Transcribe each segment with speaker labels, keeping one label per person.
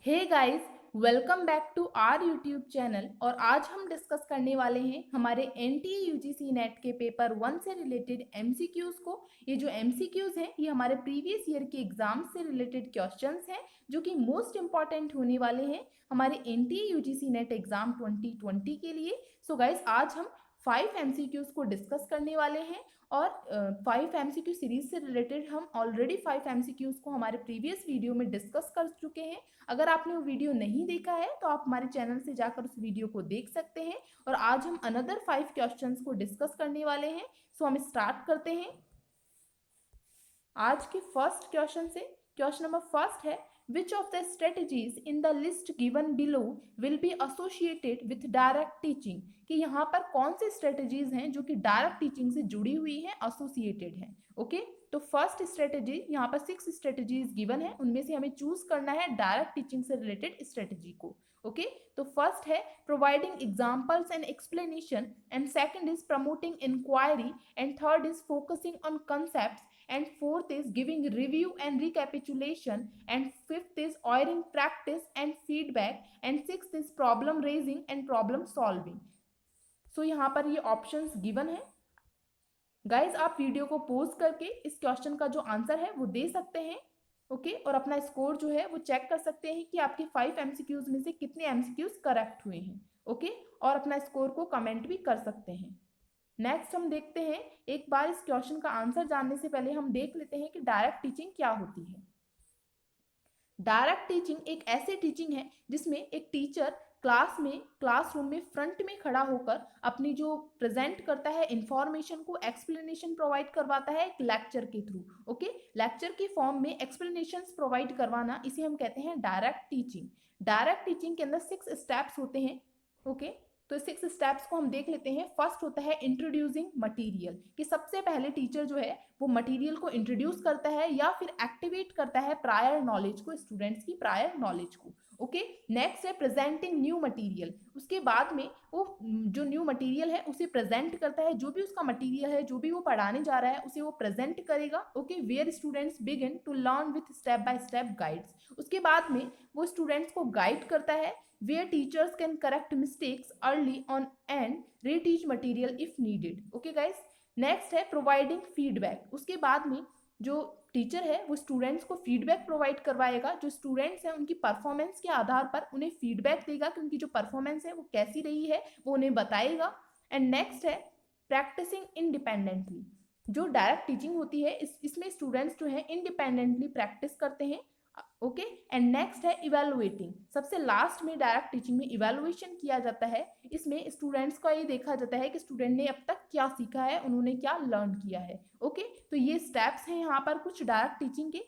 Speaker 1: Hey guys, welcome back to our YouTube channel. और आज हम डिस्कस करने वाले हैं हमारे एनटीए यूजीसी नेट के पेपर 1 से रिलेटेड एमसीक्यूज को। ये जो एमसीक्यूज हैं ये हमारे प्रीवियस ईयर के एग्जाम से रिलेटेड क्वेश्चंस हैं जो कि मोस्ट इंपॉर्टेंट होने वाले हैं हमारे एनटीए यूजीसी नेट एग्जाम 2020 के लिए। सो गाइस, आज हम 5 एमसीक्यूज को डिस्कस करने वाले हैं और 5 एमसीक्यू सीरीज से रिलेटेड हम ऑलरेडी 5 एमसीक्यूज को हमारे प्रीवियस वीडियो में डिस्कस कर चुके हैं। अगर आपने वो वीडियो नहीं देखा है तो आप हमारे चैनल से जाकर उस वीडियो को देख सकते हैं। और आज हम अनदर 5 क्वेश्चंस को डिस्कस करने वाले हैं। सो हम स्टार्ट करते हैं आज के फर्स्ट क्वेश्चन से। क्वेश्चन नंबर फर्स्ट है, which of the strategies in the list given below will be associated with direct teaching. कि यहाँ पर कौन सी स्ट्रेटजीज हैं जो कि डायरेक्ट टीचिंग से जुड़ी हुई हैं, एसोसिएटेड हैं। ओके, तो फर्स्ट स्ट्रेटजी, यहाँ पर 6 स्ट्रेटजीज गिवन है, उनमें से हमें चूज करना है डायरेक्ट टीचिंग से रिलेटेड स्ट्रेटजी को। ओके, तो फर्स्ट है providing examples and explanation, and second is promoting inquiry, and third is focusing on concept, and fourth is giving review and recapitulation, and fifth is OIRing practice and feedback, and sixth is problem raising and problem solving. So यहाँ पर ये options given है। Guys, आप video को pause करके इस question का जो आंसर है वो दे सकते हैं। ओके, और अपना स्कोर जो है वो चेक कर सकते हैं कि आपके 5 एमसीक्यूज में से कितने एमसीक्यूज करेक्ट हुए हैं। ओके, और अपना स्कोर को कमेंट भी कर सकते हैं। नेक्स्ट हम देखते हैं, एक बार इस क्वेश्चन का आंसर जानने से पहले हम देख लेते हैं कि डायरेक्ट टीचिंग क्या होती है। डायरेक्ट टीचिंग एक ऐसी टीचिंग है जिसमें एक टीचर क्लासरूम में फ्रंट में खड़ा होकर अपनी जो प्रेजेंट करता है इंफॉर्मेशन को एक्सप्लेनेशन प्रोवाइड करवाता है एक लेक्चर के थ्रू। ओके, लेक्चर के फॉर्म में एक्सप्लेनेशंस प्रोवाइड करवाना, इसे हम कहते हैं डायरेक्ट टीचिंग। डायरेक्ट टीचिंग के अंदर 6 स्टेप्स होते हैं। ओके, तो 6 स्टेप्स को हम देख लेते हैं। फर्स्ट होता है इंट्रोड्यूसिंग मटेरियल, कि सबसे पहले टीचर जो है वो मटेरियल को इंट्रोड्यूस करता है या फिर एक्टिवेट करता है प्रायर नॉलेज को, स्टूडेंट्स की प्रायर नॉलेज को। ओके, नेक्स्ट है प्रेजेंटिंग न्यू मटेरियल, उसके बाद में वो जो न्यू मटेरियल है उसे प्रेजेंट करता है, जो भी उसका मटेरियल है, जो भी वो पढ़ाने जा रहा है उसे वो प्रेजेंट करेगा। Okay, where students begin to learn with step by step guides, उसके बाद में वो स्टूडेंट्स को गाइड करता है, where teachers can correct mistakes early on and reteach material if needed. Okay guys, next है providing feedback, उसके बाद में जो टीचर है वो स्टूडेंट्स को फीडबैक प्रोवाइड करवाएगा, जो स्टूडेंट्स हैं उनकी परफॉर्मेंस के आधार पर उन्हें फीडबैक देगा कि उनकी जो परफॉर्मेंस है वो कैसी रही है, वो उन्हें बताएगा। एंड नेक्स्ट है प्रैक्टिसिंग इंडिपेंडेंटली, जो डायरेक्ट टीचिंग होती है इसमें स्टूडेंट्स जो है इंडिपेंडेंटली प्रैक्टिस करते हैं। ओके, एंड नेक्स्ट है इवेलुएटिंग, सबसे लास्ट में डायरेक्ट टीचिंग में इवेलुएशन किया जाता है। इसमें स्टूडेंट्स का ये देखा जाता है कि स्टूडेंट ने अब तक क्या सीखा है, उन्होंने क्या लर्न किया है। ओके, तो ये स्टेप्स हैं यहाँ पर कुछ डायरेक्ट टीचिंग के।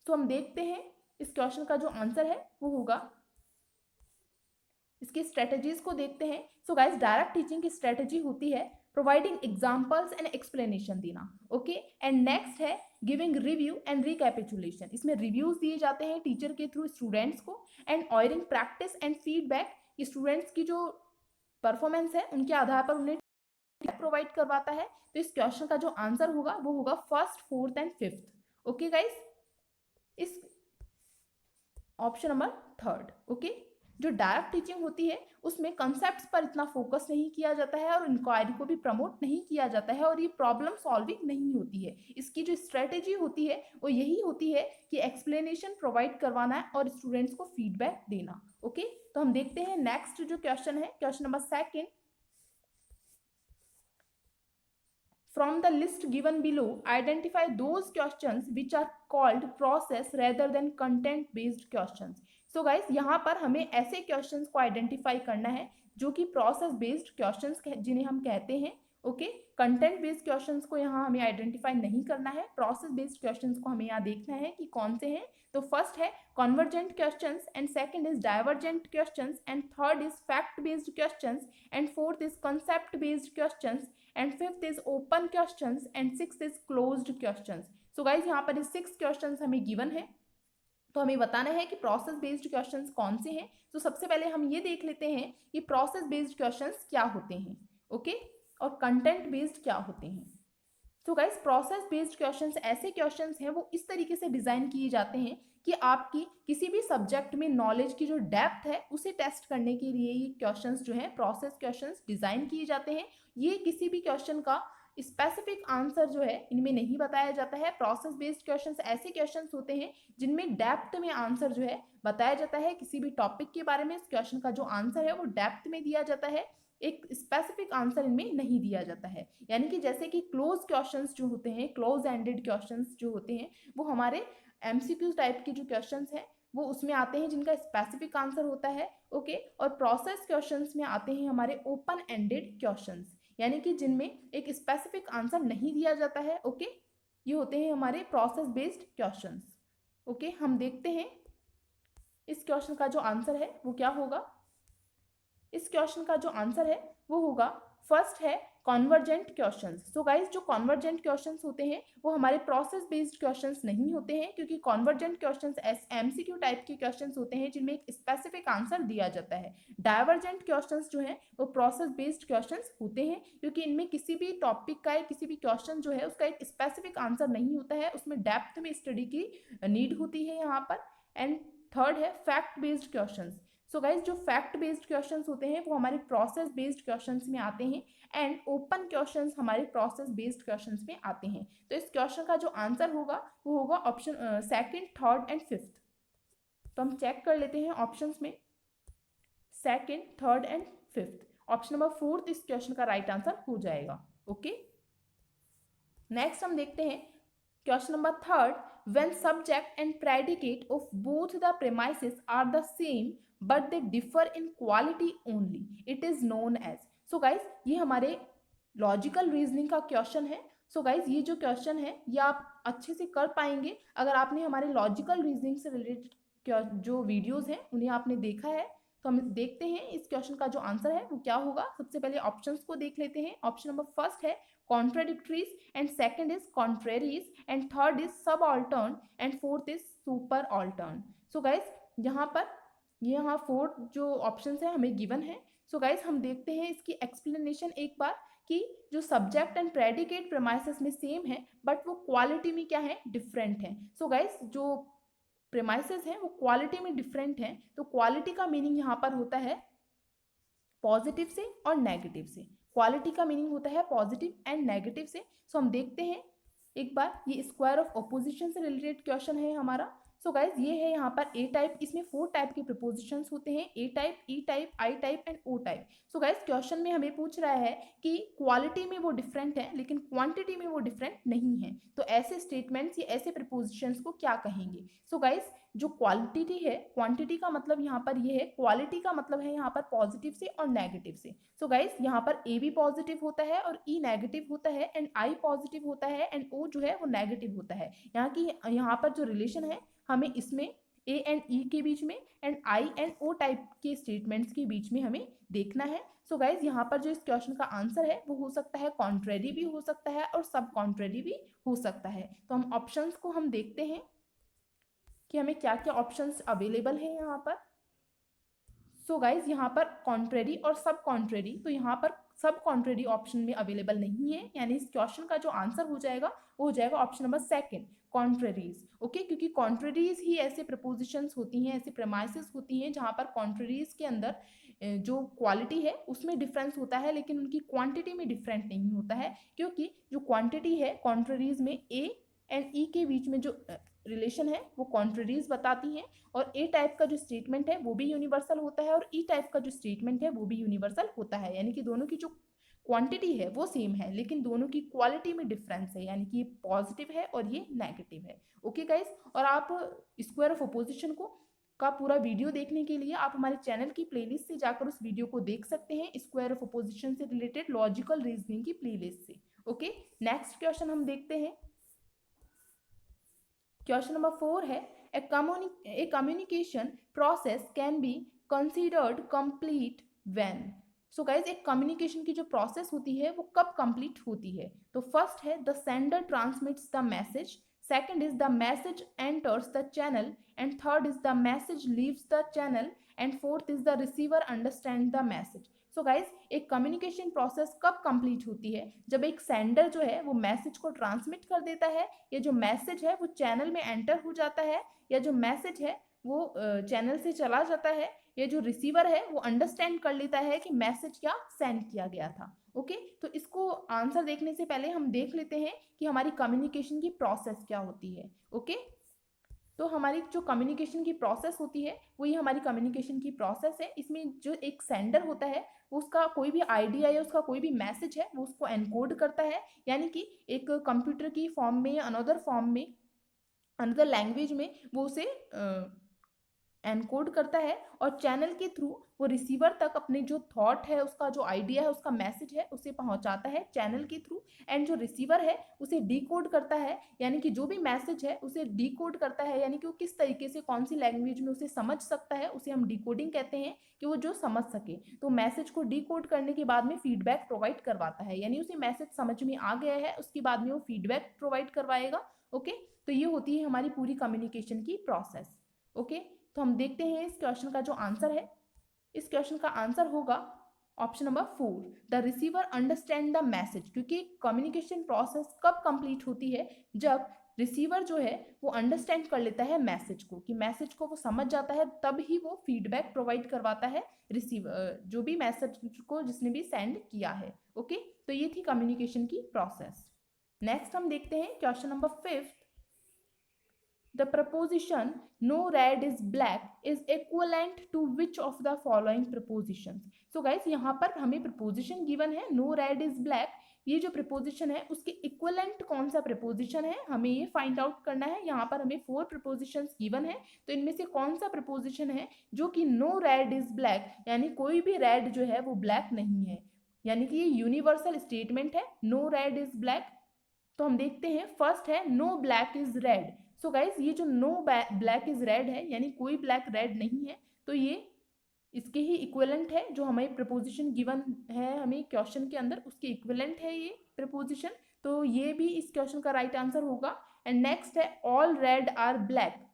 Speaker 1: तो हम देखते हैं इस क्वेश्चन का जो आंसर है वो होगा, इसकी स्ट्रेटजीज को देखते हैं। सो गाइस, डायरेक्ट टीचिंग की स्ट्रेटजी होती है प्रोवाइडिंग एग्जाम्पल्स एंड एक्सप्लेनेशन देना। ओके, एंड नेक्स्ट है गिविंग रिव्यू एंड रिकैपिचुलेशन, इसमें रिव्यूज दिए जाते हैं टीचर के थ्रू स्टूडेंट्स को। And offering practice and feedback, students की जो परफॉर्मेंस है उनके आधार पर उन्हें प्रोवाइड करवाता है। तो इस क्वेश्चन का जो आंसर होगा वो होगा first, fourth and fifth. Okay guys, इस ऑप्शन नंबर थर्ड। ओके, जो डायरेक्ट टीचिंग होती है उसमें कंसेप्ट्स पर इतना फोकस नहीं किया जाता है और इंक्वायरी को भी प्रमोट नहीं किया जाता है और ये प्रॉब्लम सॉल्विंग नहीं होती है। इसकी जो स्ट्रेटेजी होती है वो यही होती है कि एक्सप्लेनेशन प्रोवाइड करवाना है और स्टूडेंट्स को फीडबैक देना। ओके, तो हम देखते हैं नेक्स्ट जो क्वेश्चन है, question number second. From the list given below, identify those questions which are called process rather than content based questions. So guys, यहाँ पर हमें ऐसे क्वेश्चंस को आइडेंटिफाई करना है जो कि प्रोसेस बेस्ड क्वेश्चंस जिन्हें हम कहते हैं। ओके, कंटेंट बेस्ड क्वेश्चंस को यहाँ हमें आइडेंटिफाई नहीं करना है, प्रोसेस बेस्ड क्वेश्चंस को हमें यहाँ देखना है कि कौन से हैं। तो फर्स्ट है convergent questions, and second is divergent questions, and third is fact based questions, and fourth is concept based questions, and fifth is open questions, and sixth is closed questions. So guys, यहाँ पर 6 questions हमें given है, तो हमें बताना है कि process based questions कौन से हैं। तो सबसे पहले हम ये देख लेते हैं कि प्रोसेस बेस्ड क्वेश्चंस क्या होते हैं। ओके, और कंटेंट बेस्ड क्या होते हैं। So guys process based questions ऐसे क्वेश्चंस हैं वो इस तरीके से डिजाइन किए जाते हैं कि आपकी किसी भी सब्जेक्ट में नॉलेज की जो डेप्थ है उसे टेस्ट करने के लिए ये क्वेश्चंस जो है प्रोसेस क्वेश्चंस डिजाइन किए जाते हैं। ये किसी भी क्वेश्चन का स्पेसिफिक आंसर जो है इनमें नहीं बताया जाता है। प्रोसेस बेस्ड क्वेश्चंस ऐसे क्वेश्चंस होते हैं जिनमें डेप्थ में आंसर जो है बताया जाता है। किसी भी टॉपिक के बारे में इस क्वेश्चन का जो आंसर है वो डेप्थ में दिया जाता है, एक स्पेसिफिक आंसर इनमें नहीं दिया जाता है। यानी कि जैसे कि क्लोज क्वेश्चंस जो होते हैं, क्लोज एंडेड क्वेश्चंस जो होते हैं वो हमारे एमसीक्यू टाइप के जो क्वेश्चंस हैं वो उसमें आते हैं जिनका स्पेसिफिक आंसर होता है। ओके, और प्रोसेस क्वेश्चंस में आते हैं हमारे ओपन एंडेड क्वेश्चंस, यानी कि जिनमें एक स्पेसिफिक आंसर नहीं दिया जाता है। ओके, ये होते हैं हमारे प्रोसेस बेस्ड क्वेश्चंस। ओके, हम देखते हैं इस क्वेश्चन का जो आंसर है वो क्या होगा। इस क्वेश्चन का जो आंसर है वो होगा, फर्स्ट है कॉन्वर्जेंट क्वेश्चंस। सो गाइस जो कॉन्वर्जेंट क्वेश्चंस होते हैं वो हमारे प्रोसेस बेस्ड क्वेश्चंस नहीं होते हैं, क्योंकि कॉन्वर्जेंट क्वेश्चंस एमसीक्यू टाइप के क्वेश्चंस होते हैं जिनमें एक स्पेसिफिक आंसर दिया जाता है। डाइवर्जेंट क्वेश्चंस जो है वो प्रोसेस बेस्ड क्वेश्चंस होते हैं, क्योंकि इनमें किसी भी टॉपिक का किसी भी क्वेश्चन जो है उसका एक स्पेसिफिक आंसर नहीं होता है, उसमें डेप्थ में स्टडी की नीड होती है यहाँ पर। एंड थर्ड है fact based questions. So guys जो फैक्ट बेस्ड क्वेश्चंस होते हैं वो हमारे प्रोसेस बेस्ड क्वेश्चंस में आते हैं, एंड ओपन क्वेश्चंस हमारे प्रोसेस बेस्ड क्वेश्चंस में आते हैं। तो इस क्वेश्चन का जो आंसर होगा वो होगा option second, third and fifth. तो हम चेक कर लेते हैं ऑप्शंस में second, third and fifth. Option number fourth इस क्वेश्चन का राइट आंसर हो जाएगा। ओके, नेक्स्ट हम देखते हैं question number third, when subject and predicate of both the premises are the same but they differ in quality only, it is known as। so guys ये हमारे logical reasoning का question है। सो guys ये जो question है ये आप अच्छे से कर पाएंगे अगर आपने हमारे लॉजिकल रीजनिंग से रिलेटेड जो वीडियोस हैं उन्हें आपने देखा है। तो हम देखते हैं इस क्वेश्चन का जो आंसर है वो क्या होगा। सबसे पहले ऑप्शंस को देख लेते हैं। ऑप्शन नंबर फर्स्ट है contradictories, and second is contraries, and third is subaltern, and fourth is superaltern। so guys यहाँ फोर्थ जो ऑप्शंस है हमें गिवन है। सो गाइज हम देखते हैं इसकी एक्सप्लेनेशन एक बार, कि जो सब्जेक्ट एंड प्रेडिकेट प्रेमाइसेस में सेम है बट वो क्वालिटी में क्या है, डिफरेंट है। सो गाइज जो प्रेमाइसेस हैं वो क्वालिटी में डिफरेंट हैं, तो क्वालिटी का मीनिंग यहाँ पर होता है पॉजिटिव से और नेगेटिव से। क्वालिटी का मीनिंग होता है पॉजिटिव एंड नेगेटिव से। सो हम देखते हैं एक बार, ये स्क्वायर ऑफ ऑपोजिशन से रिलेटेड क्वेश्चन है हमारा। सो गाइज ये है यहाँ पर ए टाइप, इसमें 4 टाइप के प्रीपोजिशंस होते हैं, A type, E type, I type and O type. So guys question में हमें पूछ रहा है कि क्वालिटी में वो डिफरेंट है लेकिन क्वांटिटी में वो डिफरेंट नहीं है, तो ऐसे स्टेटमेंट्स या ऐसे प्रीपोजिशंस को क्या कहेंगे। सो गाइज जो क्वालिटी है, क्वांटिटी का मतलब यहाँ पर ये है, क्वालिटी का मतलब है यहाँ पर पॉजिटिव से और नेगेटिव से। सो गाइज यहाँ पर ए भी पॉजिटिव होता है और ई नेगेटिव होता है, एंड आई पॉजिटिव होता है एंड ओ जो है वो नेगेटिव होता है। यहाँ पर जो रिलेशन है हमें इसमें ए एंड ई के बीच में and I and O type के स्टेटमेंट्स के बीच में हमें देखना है। सो गाइज यहाँ पर जो इस क्वेश्चन का आंसर है वो हो सकता है कॉन्ट्रेरी भी हो सकता है और सब कॉन्ट्रेरी भी हो सकता है। तो हम ऑप्शंस को हम देखते हैं कि हमें क्या क्या ऑप्शंस अवेलेबल है यहाँ पर। सो गाइज यहाँ पर कॉन्ट्रेरी और सब कॉन्ट्रेरी, तो यहाँ पर सब कॉन्ट्रेरी ऑप्शन में अवेलेबल नहीं है, यानी इस क्वेश्चन का जो आंसर हो जाएगा वो हो जाएगा option number second, contraries. Okay, क्योंकि कॉन्ट्रेरीज ही ऐसे प्रपोजिशंस होती हैं, ऐसे प्रेमाइसेस होती हैं जहाँ पर कॉन्ट्रेरीज के अंदर जो क्वालिटी है उसमें डिफरेंस होता है लेकिन उनकी क्वांटिटी में डिफरेंट नहीं होता है, क्योंकि जो क्वांटिटी है कॉन्ट्रेरीज में ए एंड ई के बीच में जो रिलेशन है वो कॉन्ट्रेरीज बताती हैं, और ए टाइप का जो स्टेटमेंट है वो भी यूनिवर्सल होता है और ई टाइप का जो स्टेटमेंट है वो भी यूनिवर्सल होता है। यानी कि दोनों की जो क्वांटिटी है वो सेम है लेकिन दोनों की क्वालिटी में डिफरेंस है, यानी कि ये पॉजिटिव है और ये नेगेटिव है। ओके गाइस, और आप स्क्वायर ऑफ अपोजिशन को का पूरा वीडियो देखने के लिए आप हमारे चैनल की प्लेलिस्ट से जाकर उस वीडियो को देख सकते हैं, स्क्वायर ऑफ अपोजिशन से रिलेटेड लॉजिकल रीजनिंग की प्लेलिस्ट से। ओके, नेक्स्ट क्वेश्चन हम देखते हैं। क्वेश्चन नंबर 4 है, a communication process can be considered complete when। So guys एक कम्युनिकेशन की जो प्रोसेस होती है वो कब कंप्लीट होती है। तो फर्स्ट है the sender transmits the message, second is the message enters the channel, and third is the message leaves the channel, and fourth is the receiver understand the message. So guys एक communication process कब complete होती है? जब एक sender जो है वो message को ट्रांसमिट कर देता है, या जो मैसेज है वो चैनल में एंटर हो जाता है, या जो मैसेज है वो चैनल से चला जाता है, या जो रिसीवर है वो अंडरस्टैंड कर लेता है कि मैसेज क्या सेंड किया गया था। ओके, तो इसको आंसर देखने से पहले हम देख लेते हैं कि हमारी कम्युनिकेशन की प्रोसेस क्या होती है। ओके, तो हमारी जो कम्युनिकेशन की प्रोसेस होती है वो ये हमारी कम्युनिकेशन की प्रोसेस है। इसमें जो एक सेंडर होता है वो उसका कोई भी आइडिया या उसका कोई भी मैसेज है वो उसको एनकोड करता है, यानी कि एक कंप्यूटर की फॉर्म में या अनदर फॉर्म में, अनदर लैंग्वेज में वो उसे एनकोड करता है, और चैनल के थ्रू वो रिसीवर तक अपने जो थॉट है, उसका जो आइडिया है, उसका मैसेज है, उसे पहुंचाता है चैनल के थ्रू। एंड जो रिसीवर है उसे डीकोड करता है, यानी कि जो भी मैसेज है उसे डीकोड करता है, यानी कि वो किस तरीके से कौन सी लैंग्वेज में उसे समझ सकता है, उसे हम डिकोडिंग कहते हैं, कि वो जो समझ सके। तो मैसेज को डीकोड करने के बाद में फीडबैक प्रोवाइड करवाता है, यानी उसे मैसेज समझ में आ गया है, उसके बाद में वो फीडबैक प्रोवाइड करवाएगा। ओके, तो ये होती है हमारी पूरी कम्युनिकेशन की प्रोसेस। ओके, तो हम देखते हैं इस क्वेश्चन का जो आंसर है। इस क्वेश्चन का आंसर होगा option number 4, the receiver understand the message. क्योंकि कम्युनिकेशन प्रोसेस कब कंप्लीट होती है? जब रिसीवर जो है वो अंडरस्टैंड कर लेता है मैसेज को, कि मैसेज को वो समझ जाता है, तब ही वो फीडबैक प्रोवाइड करवाता है रिसीवर, जो भी मैसेज को जिसने भी सेंड किया है। ओके, तो ये थी कम्युनिकेशन की प्रोसेस। नेक्स्ट हम देखते हैं question number 5, the preposition no red is black is equivalent to which of the following prepositions? So guys यहाँ पर हमें preposition given है no red is black, ये जो preposition है उसके equivalent कौन सा preposition है हमें ये find out करना है। यहाँ पर हमें 4 prepositions given है, तो इनमें से कौन सा preposition है जो कि no red is black, यानी कोई भी red जो है वो black नहीं है, यानी कि ये universal statement है no red is black। तो हम देखते हैं, फर्स्ट है no black is red. So guys ये जो नो ब्लैक इज रेड है, यानी कोई ब्लैक रेड नहीं है, तो ये इसके ही इक्विवेलेंट है, जो हमें प्रपोजिशन गिवन है हमें क्वेश्चन के अंदर, उसके इक्विवेलेंट है ये प्रपोजिशन। तो ये भी इस क्वेश्चन का राइट आंसर होगा। एंड नेक्स्ट है ऑल रेड आर ब्लैक।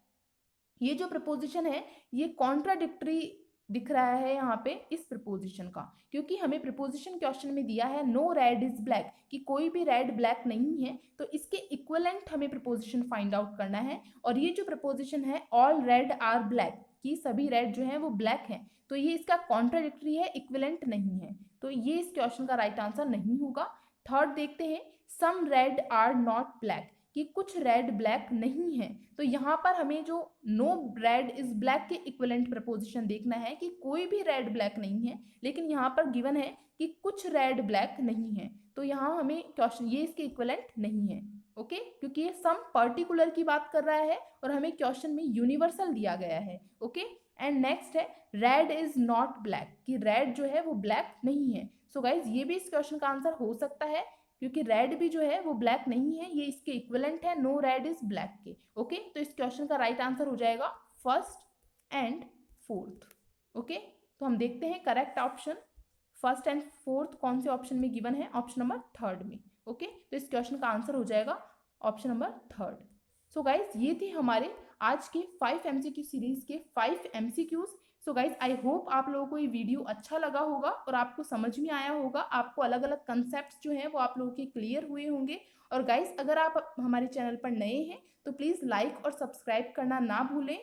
Speaker 1: ये जो प्रपोजिशन है ये कॉन्ट्राडिक्टरी दिख रहा है यहाँ पे इस प्रपोजिशन का, क्योंकि हमें प्रपोजिशन क्वेश्चन में दिया है नो रेड इज ब्लैक, कि कोई भी रेड ब्लैक नहीं है, तो इसके इक्विवेलेंट हमें प्रपोजिशन फाइंड आउट करना है। और ये जो प्रपोजिशन है ऑल रेड आर ब्लैक, कि सभी रेड जो है वो ब्लैक है, तो ये इसका कॉन्ट्राडिक्टरी है, इक्विवेलेंट नहीं है, तो ये इस क्वेश्चन का राइट आंसर नहीं होगा। थर्ड देखते हैं, some red are not black, कि कुछ रेड ब्लैक नहीं है, तो यहाँ पर हमें जो नो रेड इज ब्लैक के इक्विवेलेंट प्रपोजिशन देखना है, कि कोई भी रेड ब्लैक नहीं है, लेकिन यहाँ पर गिवन है कि कुछ रेड ब्लैक नहीं है, तो यहाँ हमें क्वेश्चन ये इसके इक्विवेलेंट नहीं है। ओके, क्योंकि ये सम पर्टिकुलर की बात कर रहा है और हमें क्वेश्चन में यूनिवर्सल दिया गया है। ओके, एंड नेक्स्ट है रेड इज नॉट ब्लैक, कि रेड जो है वो ब्लैक नहीं है। सो गाइज ये भी इस क्वेश्चन का आंसर हो सकता है, क्योंकि रेड भी जो है वो ब्लैक नहीं है, ये इसके इक्विवेलेंट है नो रेड इज ब्लैक के। ओके, तो इस क्वेश्चन का राइट आंसर हो जाएगा फर्स्ट एंड फोर्थ। ओके, तो हम देखते हैं correct option first and fourth कौन से ऑप्शन में गिवन है, ऑप्शन नंबर थर्ड में। ओके, तो इस क्वेश्चन का आंसर हो जाएगा ऑप्शन नंबर थर्ड। सो गाइज ये थी हमारे आज के 5 MCQ सीरीज के 5 MCQs। So guys I hope आप लोगों को ये वीडियो अच्छा लगा होगा और आपको समझ में आया होगा, आपको अलग अलग कंसेप्ट जो हैं वो आप लोगों के क्लियर हुए होंगे। और गाइज अगर आप हमारे चैनल पर नए हैं तो प्लीज़ लाइक और सब्सक्राइब करना ना भूलें।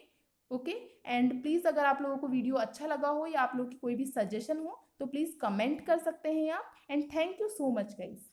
Speaker 1: ओके, एंड प्लीज़ अगर आप लोगों को वीडियो अच्छा लगा हो या आप लोगों की कोई भी सजेशन हो तो प्लीज़ कमेंट कर सकते हैं आप। And thank you so much guys.